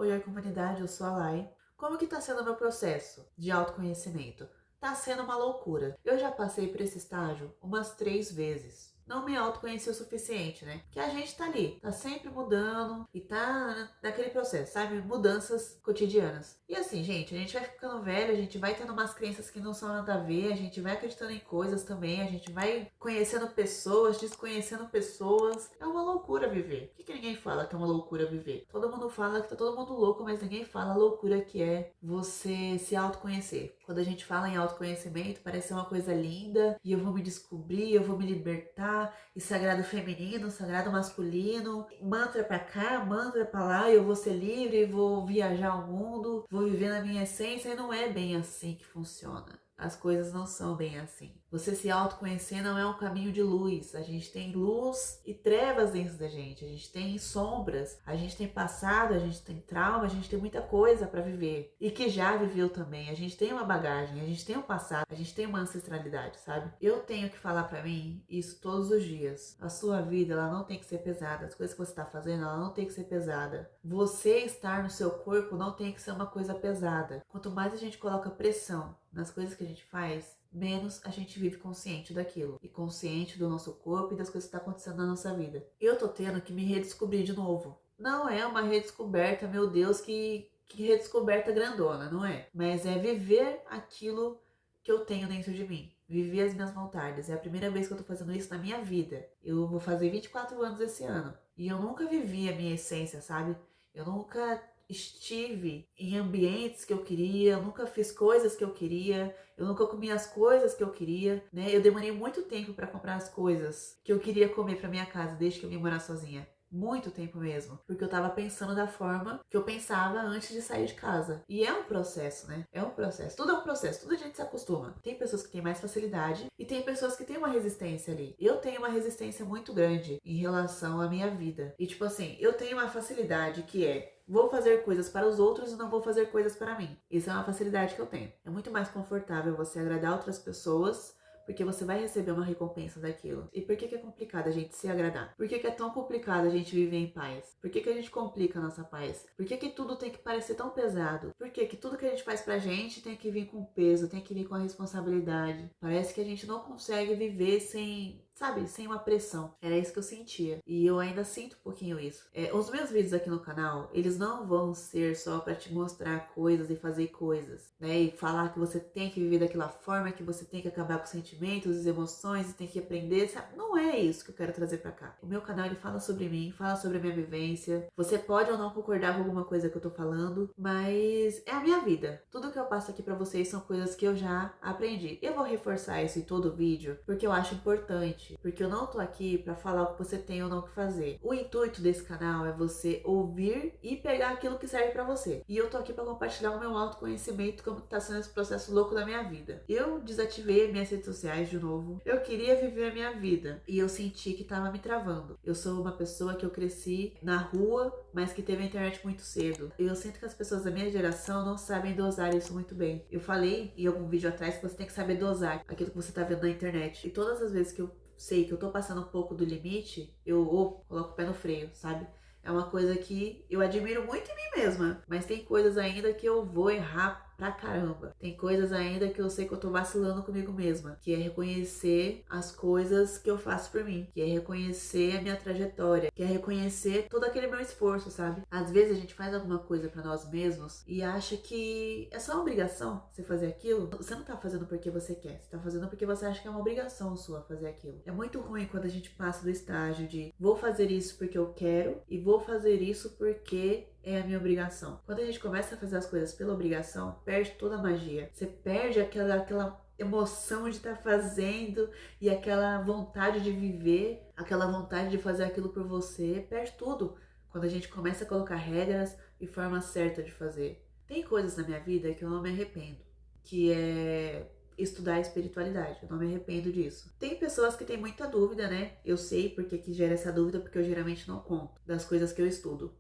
Oi, comunidade, eu sou a Lai. Como que tá sendo o meu processo de autoconhecimento? Tá sendo uma loucura. Eu já passei por esse estágio umas 3 vezes. Não me autoconheci o suficiente, né? Que a gente tá ali, tá sempre mudando e tá naquele processo, sabe? Mudanças cotidianas. E assim, gente, a gente vai ficando velho, a gente vai tendo umas crenças que não são nada a ver, a gente vai acreditando em coisas também, a gente vai conhecendo pessoas, desconhecendo pessoas. É uma loucura viver. Por que ninguém fala que é uma loucura viver? Todo mundo fala que tá todo mundo louco, mas ninguém fala a loucura que é você se autoconhecer. Quando a gente fala em autoconhecimento, parece ser uma coisa linda e eu vou me descobrir, eu vou me libertar, e sagrado feminino, sagrado masculino, mantra pra cá, mantra pra lá, eu vou ser livre, vou viajar ao mundo, vou viver na minha essência, e não é bem assim que funciona. As coisas não são bem assim. Você se autoconhecer não é um caminho de luz. A gente tem luz e trevas dentro da gente. A gente tem sombras. A gente tem passado, a gente tem trauma, a gente tem muita coisa para viver. E que já viveu também. A gente tem uma bagagem, a gente tem um passado, a gente tem uma ancestralidade, sabe? Eu tenho que falar para mim isso todos os dias. A sua vida, ela não tem que ser pesada. As coisas que você tá fazendo, ela não tem que ser pesada. Você estar no seu corpo não tem que ser uma coisa pesada. Quanto mais a gente coloca pressão nas coisas que a gente faz, menos a gente vive consciente daquilo. E consciente do nosso corpo e das coisas que estão acontecendo na nossa vida. Eu tô tendo que me redescobrir de novo. Não é uma redescoberta, meu Deus, que redescoberta grandona, não é? Mas é viver aquilo que eu tenho dentro de mim. Viver as minhas vontades. É a primeira vez que eu tô fazendo isso na minha vida. Eu vou fazer 24 anos esse ano. E eu nunca vivi a minha essência, sabe? Eu nunca estive em ambientes que eu queria, eu nunca fiz coisas que eu queria, eu nunca comi as coisas que eu queria, né? Eu demorei muito tempo para comprar as coisas que eu queria comer para minha casa desde que eu vim morar sozinha. Muito tempo mesmo, porque eu tava pensando da forma que eu pensava antes de sair de casa. E é um processo, né? É um processo. Tudo é um processo, tudo a gente se acostuma. Tem pessoas que têm mais facilidade e tem pessoas que têm uma resistência ali. Eu tenho uma resistência muito grande em relação à minha vida. E tipo assim, eu tenho uma facilidade que é: vou fazer coisas para os outros e não vou fazer coisas para mim. Isso é uma facilidade que eu tenho. É muito mais confortável você agradar outras pessoas, porque você vai receber uma recompensa daquilo. E por que é complicado a gente se agradar? Por que é tão complicado a gente viver em paz? Por que a gente complica a nossa paz? Por que tudo tem que parecer tão pesado? Por que tudo que a gente faz pra gente tem que vir com peso, tem que vir com a responsabilidade? Parece que a gente não consegue viver sem, sabe, sem uma pressão. Era isso que eu sentia. E eu ainda sinto um pouquinho isso. Os meus vídeos aqui no canal, eles não vão ser só pra te mostrar coisas e fazer coisas, né? E falar que você tem que viver daquela forma, que você tem que acabar com os sentimentos, as emoções, e tem que aprender, sabe? Não é isso que eu quero trazer pra cá. O meu canal, ele fala sobre mim, fala sobre a minha vivência. Você pode ou não concordar com alguma coisa que eu tô falando, mas é a minha vida. Tudo que eu passo aqui pra vocês são coisas que eu já aprendi. Eu vou reforçar isso em todo vídeo, porque eu acho importante. Porque eu não tô aqui pra falar o que você tem ou não que fazer. O intuito desse canal é você ouvir e pegar aquilo que serve pra você. E eu tô aqui pra compartilhar o meu autoconhecimento, como tá sendo esse processo louco da minha vida. Eu desativei minhas redes sociais de novo. Eu queria viver a minha vida e eu senti que tava me travando. Eu sou uma pessoa que eu cresci na rua, mas que teve a internet muito cedo. E eu sinto que as pessoas da minha geração não sabem dosar isso muito bem. Eu falei em algum vídeo atrás que você tem que saber dosar aquilo que você tá vendo na internet. E todas as vezes que eu sei que eu tô passando um pouco do limite, eu coloco o pé no freio, sabe? É uma coisa que eu admiro muito em mim mesma, mas tem coisas ainda que eu vou errar pra caramba. Tem coisas ainda que eu sei que eu tô vacilando comigo mesma, que é reconhecer as coisas que eu faço por mim, que é reconhecer a minha trajetória, que é reconhecer todo aquele meu esforço, sabe? Às vezes a gente faz alguma coisa pra nós mesmos e acha que é só uma obrigação você fazer aquilo. Você não tá fazendo porque você quer, você tá fazendo porque você acha que é uma obrigação sua fazer aquilo. É muito ruim quando a gente passa do estágio de vou fazer isso porque eu quero e vou fazer isso porque é a minha obrigação. Quando a gente começa a fazer as coisas pela obrigação, perde toda a magia. Você perde aquela emoção de estar fazendo e aquela vontade de viver, aquela vontade de fazer aquilo por você, perde tudo. Quando a gente começa a colocar regras e forma certa de fazer. Tem coisas na minha vida que eu não me arrependo, que é estudar a espiritualidade, eu não me arrependo disso. Tem pessoas que têm muita dúvida, né? Eu sei porque que gera essa dúvida, porque eu geralmente não conto das coisas que eu estudo.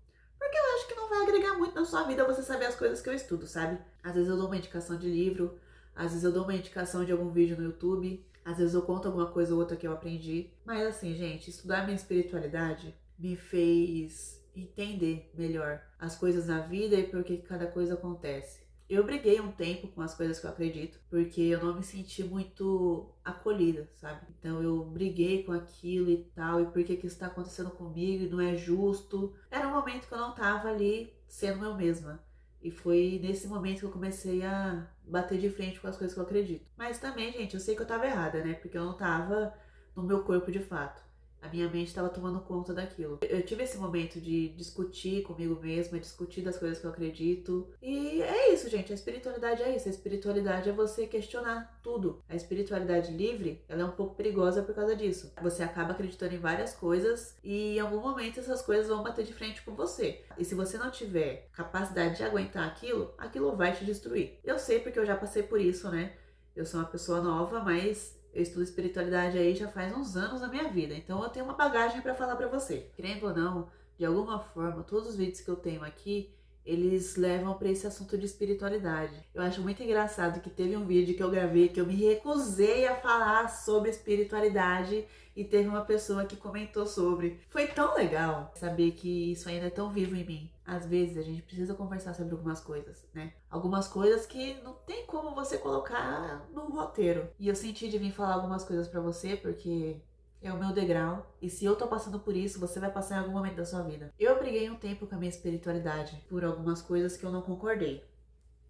Acho que não vai agregar muito na sua vida você saber as coisas que eu estudo, sabe? Às vezes eu dou uma indicação de livro, às vezes eu dou uma indicação de algum vídeo no YouTube, às vezes eu conto alguma coisa ou outra que eu aprendi. Mas assim, gente, estudar minha espiritualidade me fez entender melhor as coisas na vida e por que cada coisa acontece. Eu briguei um tempo com as coisas que eu acredito, porque eu não me senti muito acolhida, sabe? Então eu briguei com aquilo e tal, e por que que isso tá acontecendo comigo e não é justo. Era um momento que eu não tava ali sendo eu mesma. E foi nesse momento que eu comecei a bater de frente com as coisas que eu acredito. Mas também, gente, eu sei que eu tava errada, né? Porque eu não tava no meu corpo de fato. A minha mente estava tomando conta daquilo. Eu tive esse momento de discutir comigo mesma, discutir das coisas que eu acredito. E é isso, gente. A espiritualidade é isso. A espiritualidade é você questionar tudo. A espiritualidade livre, ela é um pouco perigosa por causa disso. Você acaba acreditando em várias coisas e em algum momento essas coisas vão bater de frente com você. E se você não tiver capacidade de aguentar aquilo, aquilo vai te destruir. Eu sei porque eu já passei por isso, né? Eu sou uma pessoa nova, mas eu estudo espiritualidade aí já faz uns anos na minha vida, então eu tenho uma bagagem para falar para você. Querendo ou não, de alguma forma, todos os vídeos que eu tenho aqui, eles levam para esse assunto de espiritualidade. Eu acho muito engraçado que teve um vídeo que eu gravei que eu me recusei a falar sobre espiritualidade e teve uma pessoa que comentou sobre. Foi tão legal saber que isso ainda é tão vivo em mim. Às vezes a gente precisa conversar sobre algumas coisas, né? Algumas coisas que não tem como você colocar no roteiro. E eu senti de vir falar algumas coisas pra você porque é o meu degrau. E se eu tô passando por isso, você vai passar em algum momento da sua vida. Eu briguei um tempo com a minha espiritualidade por algumas coisas que eu não concordei,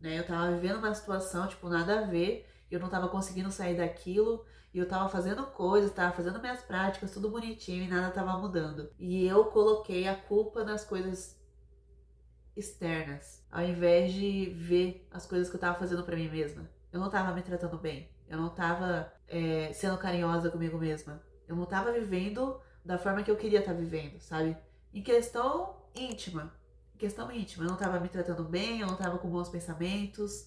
né? Eu tava vivendo uma situação, tipo, nada a ver, eu não tava conseguindo sair daquilo, e eu tava fazendo coisas, tava fazendo minhas práticas, tudo bonitinho e nada tava mudando. E eu coloquei a culpa nas coisas externas, ao invés de ver as coisas que eu tava fazendo pra mim mesma. Eu não tava me tratando bem, eu não tava sendo carinhosa comigo mesma, eu não tava vivendo da forma que eu queria estar vivendo, sabe? Em questão íntima, eu não tava me tratando bem, eu não tava com bons pensamentos,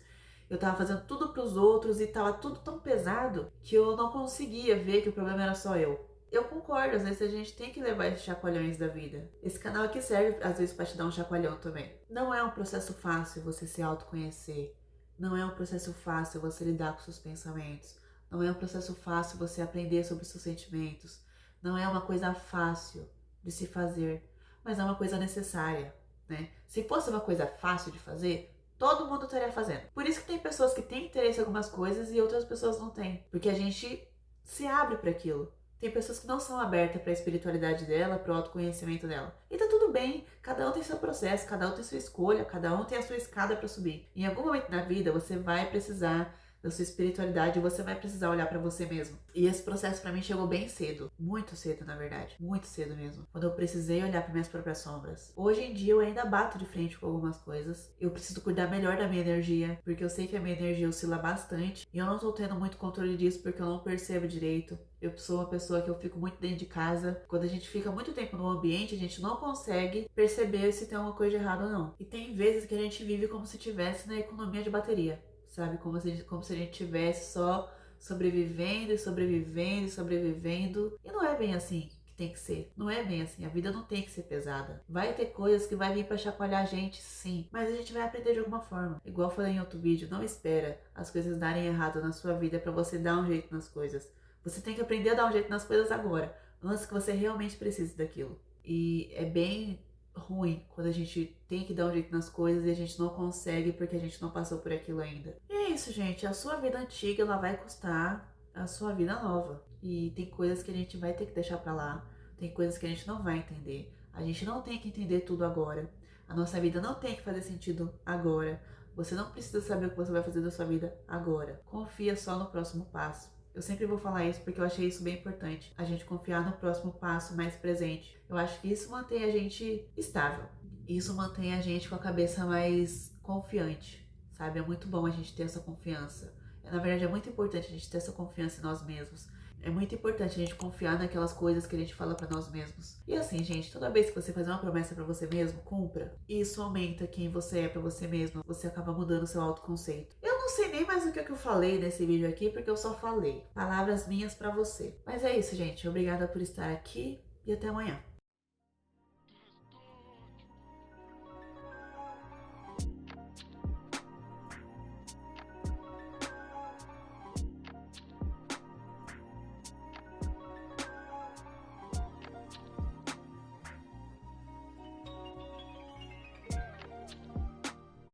eu tava fazendo tudo pros outros e tava tudo tão pesado que eu não conseguia ver que o problema era só eu. Eu concordo, às vezes a gente tem que levar esses chacoalhões da vida. Esse canal aqui serve, às vezes, pra te dar um chacoalhão também. Não é um processo fácil você se autoconhecer. Não é um processo fácil você lidar com seus pensamentos. Não é um processo fácil você aprender sobre os seus sentimentos. Não é uma coisa fácil de se fazer, mas é uma coisa necessária, né? Se fosse uma coisa fácil de fazer, todo mundo estaria fazendo. Por isso que tem pessoas que têm interesse em algumas coisas e outras pessoas não têm. Porque a gente se abre para aquilo. Tem pessoas que não são abertas para a espiritualidade dela, para o autoconhecimento dela. E tá tudo bem, cada um tem seu processo, cada um tem sua escolha, cada um tem a sua escada para subir. Em algum momento na vida você vai precisar da sua espiritualidade, você vai precisar olhar para você mesmo. E esse processo para mim chegou bem cedo, muito cedo na verdade, muito cedo mesmo, quando eu precisei olhar para minhas próprias sombras. Hoje em dia eu ainda bato de frente com algumas coisas. Eu preciso cuidar melhor da minha energia, porque eu sei que a minha energia oscila bastante e eu não tô tendo muito controle disso porque eu não percebo direito. Eu sou uma pessoa que eu fico muito dentro de casa. Quando a gente fica muito tempo no ambiente, a gente não consegue perceber se tem alguma coisa de errado ou não. E tem vezes que a gente vive como se estivesse na economia de bateria, sabe? Como se a gente estivesse só sobrevivendo e sobrevivendo e sobrevivendo. E não é bem assim que tem que ser. Não é bem assim. A vida não tem que ser pesada. Vai ter coisas que vai vir pra chacoalhar a gente, sim. Mas a gente vai aprender de alguma forma. Igual eu falei em outro vídeo, não espera as coisas darem errado na sua vida pra você dar um jeito nas coisas. Você tem que aprender a dar um jeito nas coisas agora, antes que você realmente precise daquilo. E é bem ruim quando a gente tem que dar um jeito nas coisas e a gente não consegue porque a gente não passou por aquilo ainda. E é isso, gente. A sua vida antiga, ela vai custar a sua vida nova. E tem coisas que a gente vai ter que deixar pra lá. Tem coisas que a gente não vai entender. A gente não tem que entender tudo agora. A nossa vida não tem que fazer sentido agora. Você não precisa saber o que você vai fazer da sua vida agora. Confia só no próximo passo. Eu sempre vou falar isso porque eu achei isso bem importante. A gente confiar no próximo passo mais presente. Eu acho que isso mantém a gente estável. Isso mantém a gente com a cabeça mais confiante, sabe? É muito bom a gente ter essa confiança. Na verdade, é muito importante a gente ter essa confiança em nós mesmos. É muito importante a gente confiar naquelas coisas que a gente fala pra nós mesmos. E assim, gente, toda vez que você faz uma promessa pra você mesmo, cumpra. Isso aumenta quem você é pra você mesmo. Você acaba mudando o seu autoconceito. Eu não sei nem mais o que é que eu falei nesse vídeo aqui, porque eu só falei palavras minhas pra você. Mas é isso, gente. Obrigada por estar aqui e até amanhã.